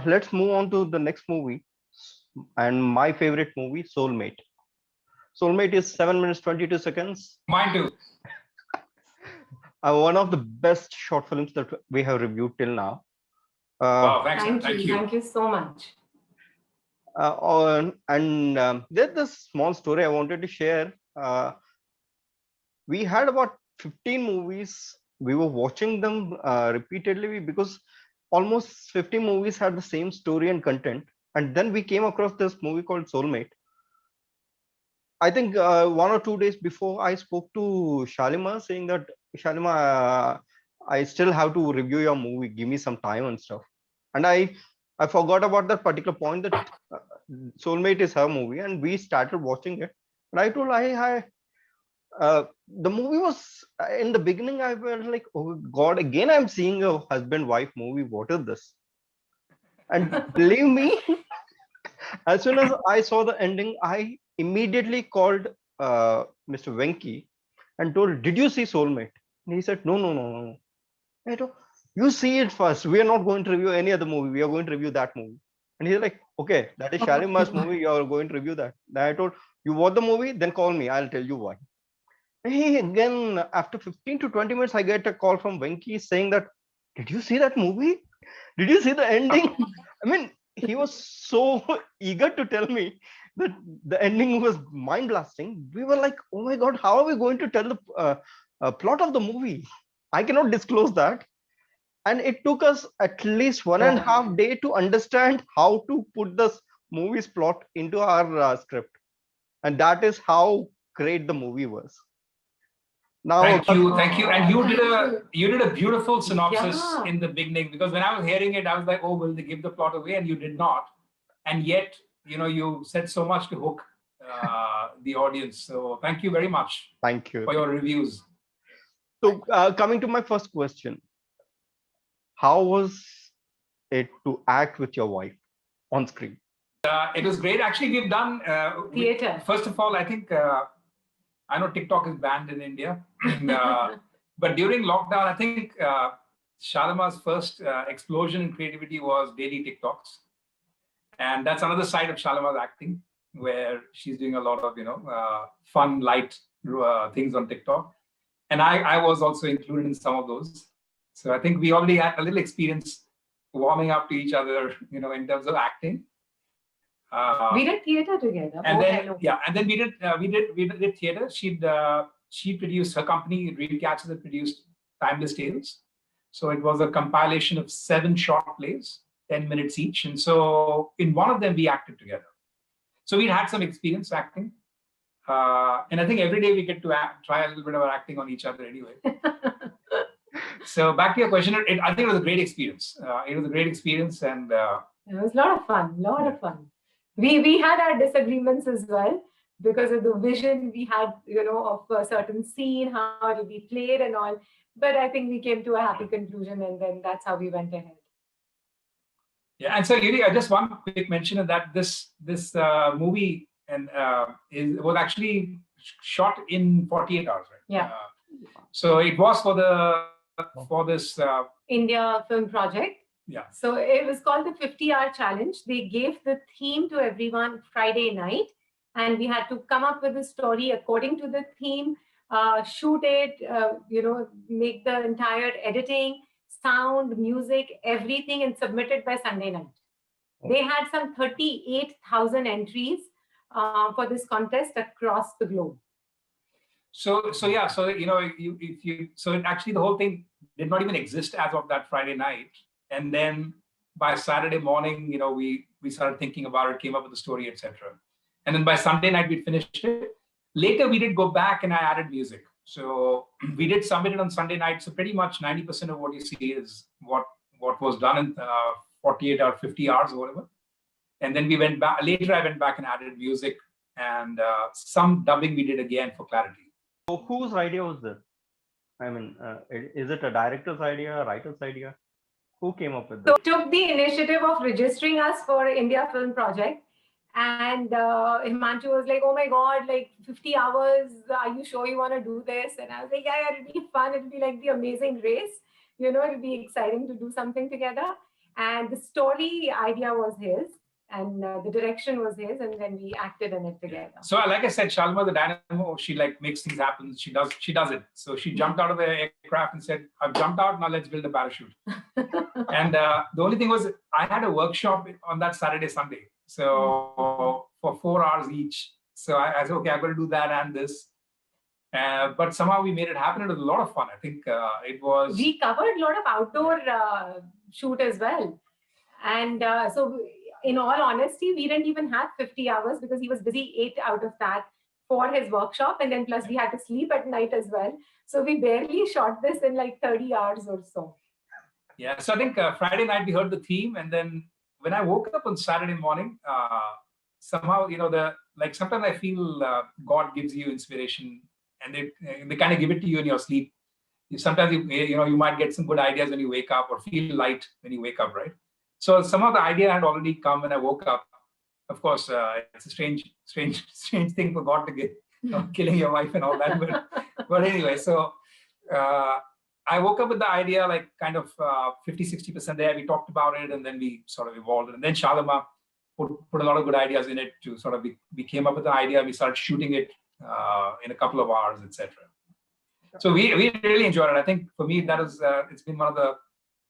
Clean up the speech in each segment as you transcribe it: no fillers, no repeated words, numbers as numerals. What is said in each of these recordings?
Let's move on to the next movie, and my favorite movie, Soulmate. Soulmate is 7 minutes 22 seconds. Mine too. One of the best short films that we have reviewed till now. Wow, thank you. Thank you so much. There's this small story I wanted to share. We had about 15 movies. We were watching them repeatedly because almost 50 movies had the same story and content. And then we came across this movie called Soulmate. I think 1 or 2 days before, I spoke to Shalimar saying that, Shalimar, I still have to review your movie. Give me some time and stuff. And I forgot about that particular point that Soulmate is her movie, and we started watching it. And I told the movie was in the beginning. I was like, oh God, again I'm seeing a husband-wife movie. What is this? And believe me, as soon as I saw the ending, I immediately called Mr. Venki and told, "Did you see Soulmate?" And he said, "No." I told, "You see it first. We are not going to review any other movie. We are going to review that movie." And he's like, "Okay, that is Shalimar's movie. You are going to review that." Then I told, "You watch the movie, then call me. I'll tell you why." Hey, again, after 15 to 20 minutes, I get a call from Venki saying that, "Did you see that movie? Did you see the ending?" I mean, he was so eager to tell me that the ending was mind blasting. We were like, "Oh my God, how are we going to tell the plot of the movie? I cannot disclose that." And it took us at least 1.5 days to understand how to put this movie's plot into our script. And that is how great the movie was. Now, thank you. And you did a beautiful synopsis in the beginning, because when I was hearing it, I was like, oh, will they give the plot away? And you did not. And yet, you said so much to hook the audience. So thank you very much. Thank you for your reviews. So coming to my first question, how was it to act with your wife on screen? It was great. Actually, we've done theater. First of all, I think I know TikTok is banned in India, but during lockdown, I think Shalimar's first explosion in creativity was daily TikToks, and that's another side of Shalimar's acting, where she's doing a lot of fun, light things on TikTok, and I was also included in some of those. So I think we already had a little experience warming up to each other, in terms of acting. We did theater together. And then we did theater. She produced, her company Dreamcatcher that produced Timeless Tales. So it was a compilation of 7 short plays, 10 minutes each. And so in one of them we acted together. So we had some experience acting. And I think every day we get to try a little bit of acting on each other anyway. So back to your question, I think it was a great experience. It was a great experience, and it was a lot of fun. We had our disagreements as well because of the vision we had, of a certain scene, how it will be played and all. But I think we came to a happy conclusion, and then that's how we went ahead. Yeah, and so Yuri, just one quick mention of that this movie was actually shot in 48 hours, right? Yeah. So it was for this India Film Project. Yeah. So it was called the 50-hour challenge. They gave the theme to everyone Friday night, and we had to come up with a story according to the theme, shoot it, make the entire editing, sound, music, everything, and submit it by Sunday night. They had some 38,000 entries for this contest across the globe. So actually the whole thing did not even exist as of that Friday night. And then by Saturday morning, we started thinking about it, came up with the story, etc. And then by Sunday night, we finished it. Later, we did go back and I added music. So we did submit it on Sunday night. So pretty much 90% of what you see is what was done in 48 or 50 hours or whatever. And then we went back. Later, I went back and added music and some dubbing we did again for clarity. So whose idea was this? I mean, is it a director's idea, a writer's idea? Who came up with this? So took the initiative of registering us for India Film Project. And Himanshu was like, oh my God, like 50 hours. Are you sure you want to do this? And I was like, yeah, it'll be fun. It'll be like the Amazing Race. It'll be exciting to do something together. And the story idea was his, and the direction was his, and then we acted in it together. So, like I said, Shalimar the dynamo, she like makes things happen. She does it. So she jumped out of the aircraft and said, "I've jumped out. Now let's build a parachute." And the only thing was, I had a workshop on that Saturday, Sunday. So for 4 hours each. So I said, okay, I'm going to do that and this. But somehow we made it happen. It was a lot of fun. I think it was. We covered a lot of outdoor shoot as well. And so in all honesty, we didn't even have 50 hours because he was busy 8 out of that for his workshop. And then plus we had to sleep at night as well. So we barely shot this in like 30 hours or so. Yeah. So I think Friday night we heard the theme. And then when I woke up on Saturday morning, somehow, like sometimes I feel God gives you inspiration and they kind of give it to you in your sleep. Sometimes you might get some good ideas when you wake up or feel light when you wake up, right? So some of the idea had already come when I woke up. Of course, it's a strange thing for God to give, killing your wife and all that. But anyway, so I woke up with the idea, like kind of 50, 60% there. We talked about it and then we sort of evolved it. And then Shalimar put a lot of good ideas in it to sort of, we came up with the idea. We started shooting it in a couple of hours, etc. So we really enjoyed it. I think for me, that is, it's been one of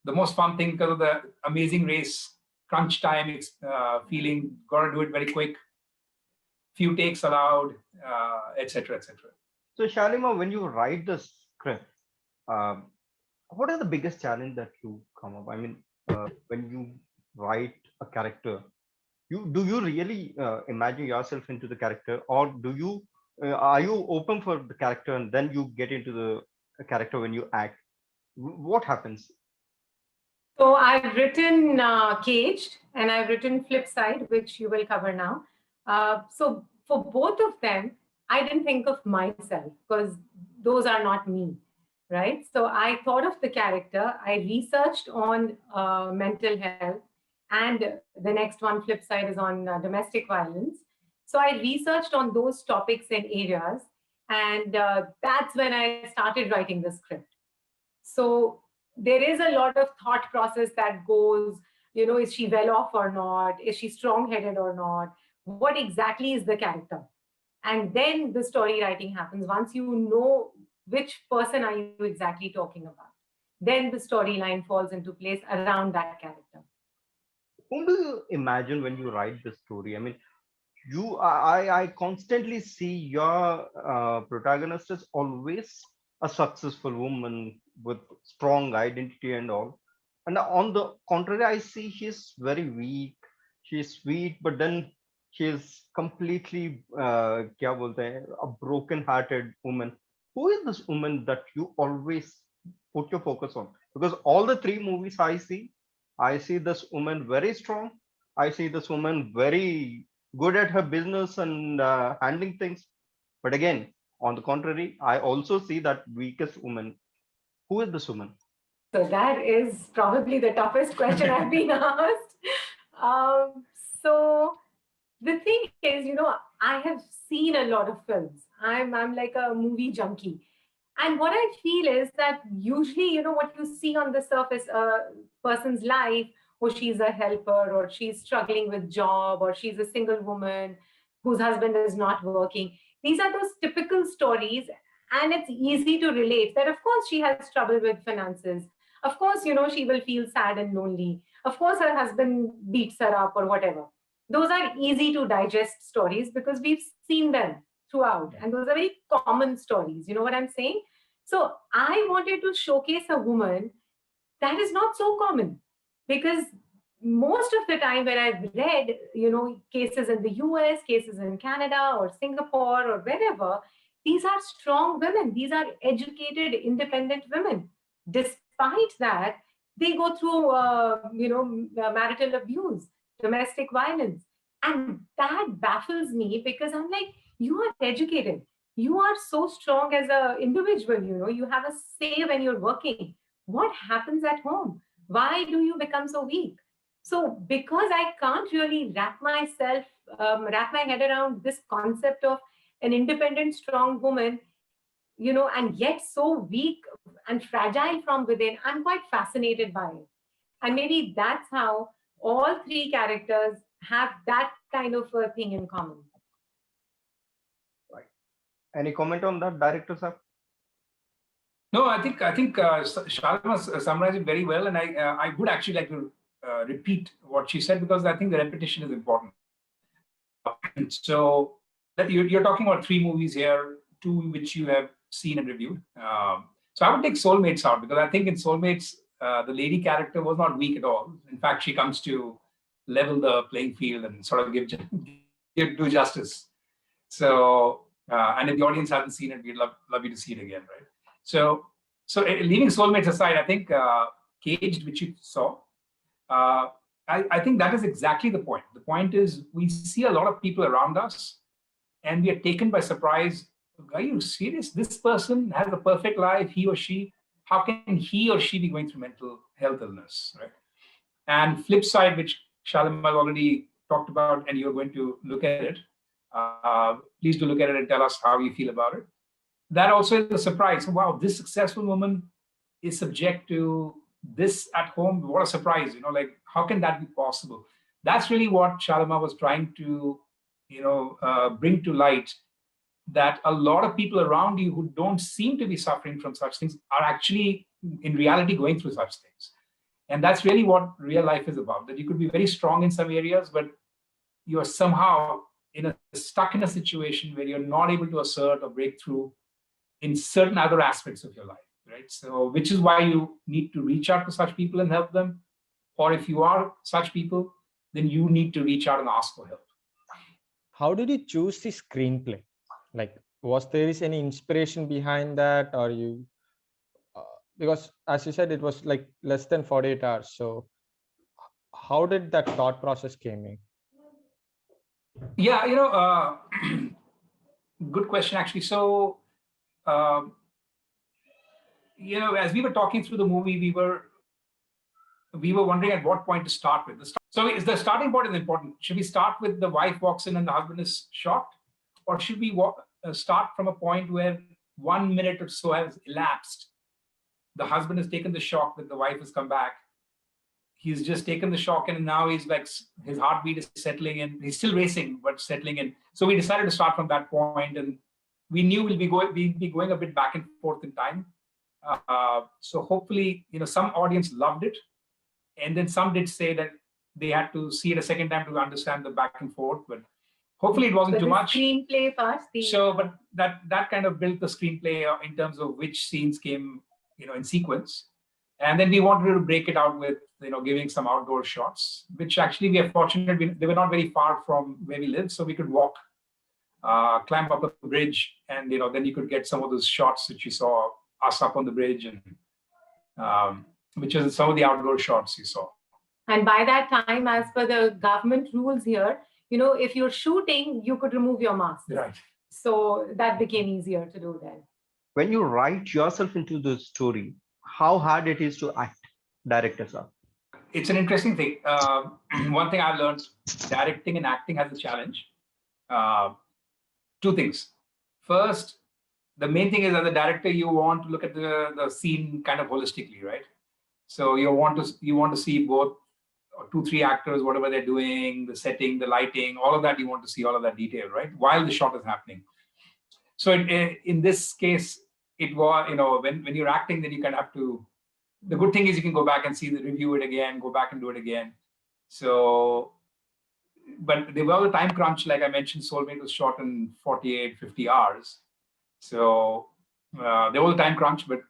the most fun thing because of the amazing race, crunch time feeling, got to do it very quick, few takes allowed, etc., etc. So Shalimar, when you write the script, what are the biggest challenge that you come up? I mean, when you write a character, do you really imagine yourself into the character, or do you are you open for the character and then you get into the character when you act? What happens? So I've written Caged and I've written Flipside, which you will cover now. So for both of them, I didn't think of myself because those are not me, right? So I thought of the character. I researched on mental health, and the next one, Flipside, is on domestic violence. So I researched on those topics and areas, and that's when I started writing the script. So there is a lot of thought process that goes, is she well off or not? Is she strong-headed or not? What exactly is the character? And then the story writing happens. Once you know which person are you exactly talking about, then the storyline falls into place around that character. Whom do you imagine when you write the story? I mean, I constantly see your protagonist is always a successful woman with strong identity and all. And on the contrary, I see she's very weak. She's sweet, but then she's completely kya bolte hain, a broken-hearted woman. Who is this woman that you always put your focus on? Because all the three movies I see this woman very strong. I see this woman very good at her business and handling things. But again, on the contrary, I also see that weakest woman. Who is this woman? So that is probably the toughest question I've been asked. So the thing is, I have seen a lot of films. I'm like a movie junkie. And what I feel is that usually, what you see on the surface, a person's life, or she's a helper, or she's struggling with job, or she's a single woman whose husband is not working. These are those typical stories, and it's easy to relate that, of course, she has trouble with finances. Of course, she will feel sad and lonely. Of course, her husband beats her up or whatever. Those are easy to digest stories because we've seen them throughout. And those are very common stories. You know what I'm saying? So I wanted to showcase a woman that is not so common, because most of the time when I've read, cases in the US, cases in Canada or Singapore or wherever, these are strong women. These are educated, independent women. Despite that, they go through, marital abuse, domestic violence. And that baffles me because I'm like, you are educated. You are so strong as an individual, you have a say when you're working. What happens at home? Why do you become so weak? So because I can't really wrap my head around this concept of an independent, strong woman, and yet so weak and fragile from within, I'm quite fascinated by it. And maybe that's how all three characters have that kind of a thing in common. Any comment on that, director sir? No, I think Shalima summarized it very well, and I would actually like to repeat what she said, because I think the repetition is important. So that you're talking about three movies here, two which you have seen and reviewed. So I would take Soulmates out, because I think in Soulmates the lady character was not weak at all. In fact, she comes to level the playing field and sort of do justice. So and if the audience hasn't seen it, we'd love you to see it again, right? So leaving Soulmates aside, I think Caged, which you saw, I think that is exactly the point. The point is we see a lot of people around us and we are taken by surprise. Are you serious? This person has a perfect life, he or she. How can he or she be going through mental health illness, right? And flip side, which Shalima already talked about, and you're going to look at it. Please do look at it and tell us how you feel about it. That also is a surprise. Wow, this successful woman is subject to this at home. What a surprise, like how can that be possible? That's really what Shalima was trying to, bring to light, that a lot of people around you who don't seem to be suffering from such things are actually in reality going through such things. And that's really what real life is about, that you could be very strong in some areas, but you're somehow stuck in a situation where you're not able to assert or break through in certain other aspects of your life, right? So, which is why you need to reach out to such people and help them. Or if you are such people, then you need to reach out and ask for help. How did you choose the screenplay? Like, was there any inspiration behind that, or you? Because as you said, it was like less than 48 hours. So, how did that thought process came in? Yeah, good question actually. So, as we were talking through the movie, we were wondering at what point to start with. So the starting point is important. Should we start with the wife walks in and the husband is shocked? Or should we start from a point where 1 minute or so has elapsed? The husband has taken the shock that the wife has come back. He's just taken the shock and now he's like, his heartbeat is settling in. He's still racing, but settling in. So we decided to start from that point, and we knew we'd be going a bit back and forth in time. So hopefully, some audience loved it. And then some did say that they had to see it a second time to understand the back and forth, but hopefully it wasn't too much. Screenplay part. So, but that kind of built the screenplay in terms of which scenes came, in sequence. And then we wanted to break it out with, giving some outdoor shots, which actually we are fortunate. They were not very far from where we live, so we could walk, climb up a bridge, and, then you could get some of those shots that you saw us up on the bridge, and which is some of the outdoor shots you saw. And by that time, as per the government rules here, if you're shooting, you could remove your mask. Right. So that became easier to do then. When you write yourself into the story, how hard it is to act, directors are? It's an interesting thing. One thing I've learned, directing and acting has a challenge. Two things. First, the main thing is, as a director, you want to look at the scene kind of holistically, right? So you want to see both 2-3 actors, whatever they're doing, the setting, the lighting, all of that. You want to see all of that detail, right, while the shot is happening. So in this case, it was, when you're acting, then you kind of have to. The good thing is you can go back and review it again, go back and do it again. So, but there was a time crunch, like I mentioned. Soulmate was shot in 48, 50 hours. So there was a time crunch, but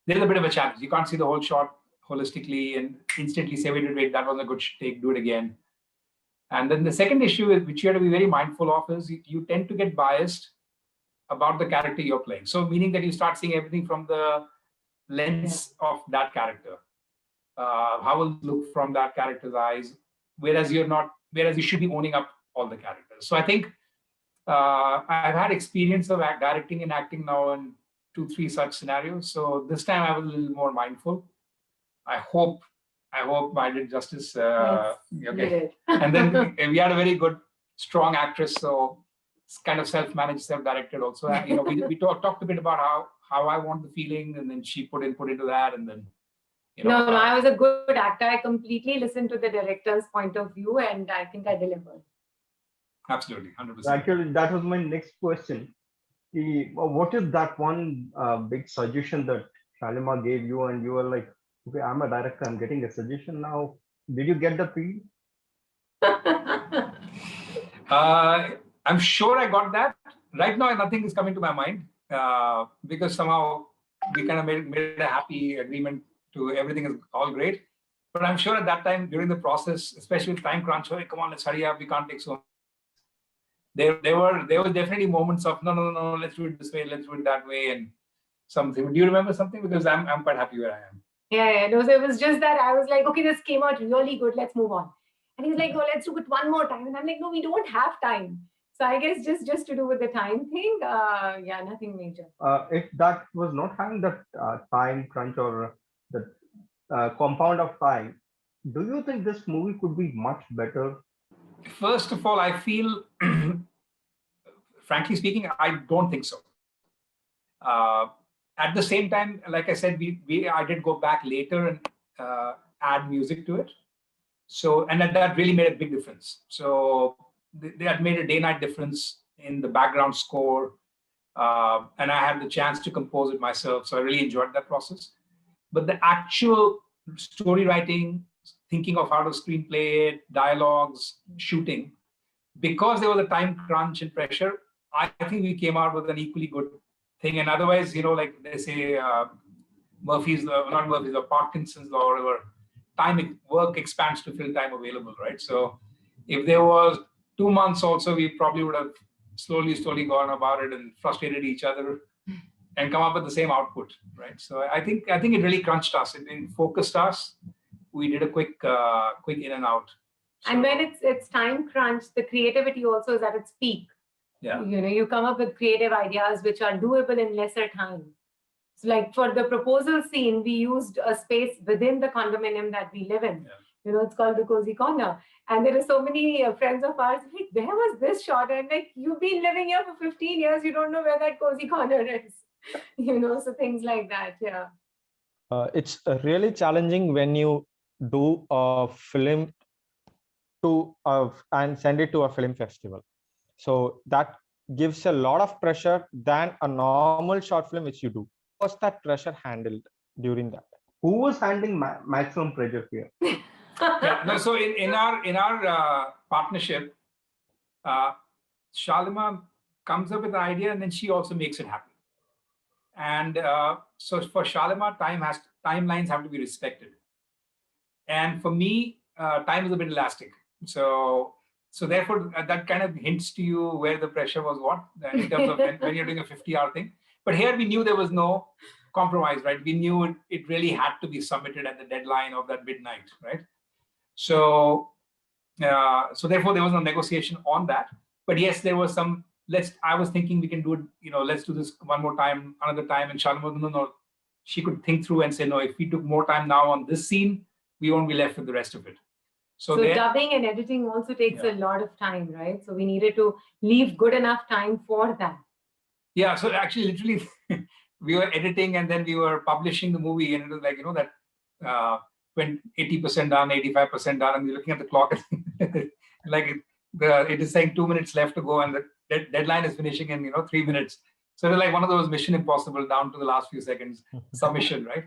there's a bit of a challenge. You can't see the whole shot holistically and instantly say, wait, that was a good take, do it again. And then the second issue, which you have to be very mindful of, is you tend to get biased about the character you're playing. So meaning that you start seeing everything from the lens of that character. How will it look from that character's eyes, whereas you should be owning up all the characters. So I think I've had experience of directing and acting now in 2-3 such scenarios. So this time I was a little more mindful. I hope I did justice. Okay. And then we had a very good, strong actress, so it's kind of self-managed, self-directed also. We talked a bit about how I want the feeling, and then she put into that, and then No, I was a good actor. I completely listened to the director's point of view, and I think I delivered. Absolutely, 100%. Actually, that was my next question. What is that one big suggestion that Shalimar gave you, and you were like, okay, I'm a director, I'm getting a suggestion now. Did you get the feel? I'm sure I got that. Right now, nothing is coming to my mind because somehow we kind of made a happy agreement to everything is all great. But I'm sure at that time during the process, especially with time crunch, hey, come on, let's hurry up. We can't take so. There were definitely moments of no, let's do it this way, let's do it that way, and something. Do you remember something? Because I'm quite happy where I am. Yeah. No, so it was just that I was like, okay, this came out really good. Let's move on. And he's like, oh, let's do it one more time. And I'm like, no, we don't have time. So I guess just to do with the time thing, yeah, nothing major. If that was not having that time crunch or the compound of time, do you think this movie could be much better? First of all, I feel, frankly speaking, I don't think so. At the same time, like I said, I did go back later and add music to it. So, and that really made a big difference. So they had made a day-night difference in the background score. And I had the chance to compose it myself. So I really enjoyed that process. But the actual story writing, thinking of how to screenplay it, dialogues, shooting, because there was a time crunch and pressure, I think we came out with an equally good thing. And otherwise, like they say, Parkinson's law or whatever, work expands to fill time available, right? So if there was 2 months also, we probably would have slowly gone about it and frustrated each other and come up with the same output, right? So I think it really crunched us. It focused us. We did a quick in and out. So, and when it's time crunch, the creativity also is at its peak. Yeah. You come up with creative ideas which are doable in lesser time. So like for the proposal scene, we used a space within the condominium that we live in. Yeah. It's called the Cozy Corner. And there are so many friends of ours, like, where was this shot? And like, you've been living here for 15 years, you don't know where that Cozy Corner is. So things like that, yeah. It's really challenging when you do a film and send it to a film festival. So that gives a lot of pressure than a normal short film which you do. How was that pressure handled during that? Who was handling maximum pressure here? Yeah, no, so in our partnership, Shalimar comes up with an idea and then she also makes it happen. And so for Shalimar, timelines have to be respected. And for me, time is a bit elastic. So therefore, that kind of hints to you where the pressure was in terms of when you're doing a 50-hour thing. But here we knew there was no compromise, right? We knew it really had to be submitted at the deadline of that midnight, right? So therefore there was no negotiation on that. But yes, there was some. I was thinking we can do it. Let's do this one more time, another time. And Shalimar, no. She could think through and say, no. If we took more time now on this scene, we won't be left with the rest of it. So dubbing and editing also takes a lot of time, right? So we needed to leave good enough time for that. Yeah. So actually, literally, we were editing and then we were publishing the movie, and it was like that. When 80% done, 85% done, and we're looking at the clock, like it is saying 2 minutes left to go, and the deadline is finishing in 3 minutes. So it's like one of those Mission Impossible down to the last few seconds submission, right?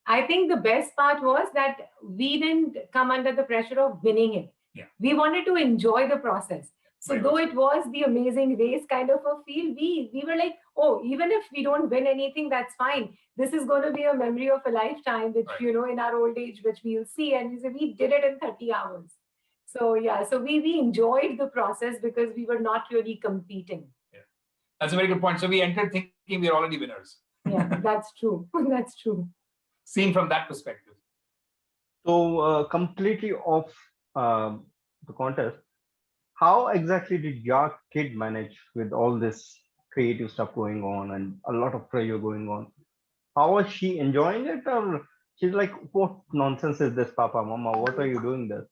I think the best part was that we didn't come under the pressure of winning it. Yeah. We wanted to enjoy the process. So though it was the Amazing Race kind of a feel, we were like, oh, even if we don't win anything, that's fine. This is going to be a memory of a lifetime, which, in our old age, which we'll see. And we did it in 30 hours. So, yeah, so we enjoyed the process because we were not really competing. Yeah. That's a very good point. So we entered thinking we're already winners. Yeah, that's true. That's true. Seen from that perspective. So completely off the contest, how exactly did your kid manage with all this creative stuff going on and a lot of pressure going on? How was she enjoying it, or she's like, what nonsense is this, Papa, Mama? What are you doing this?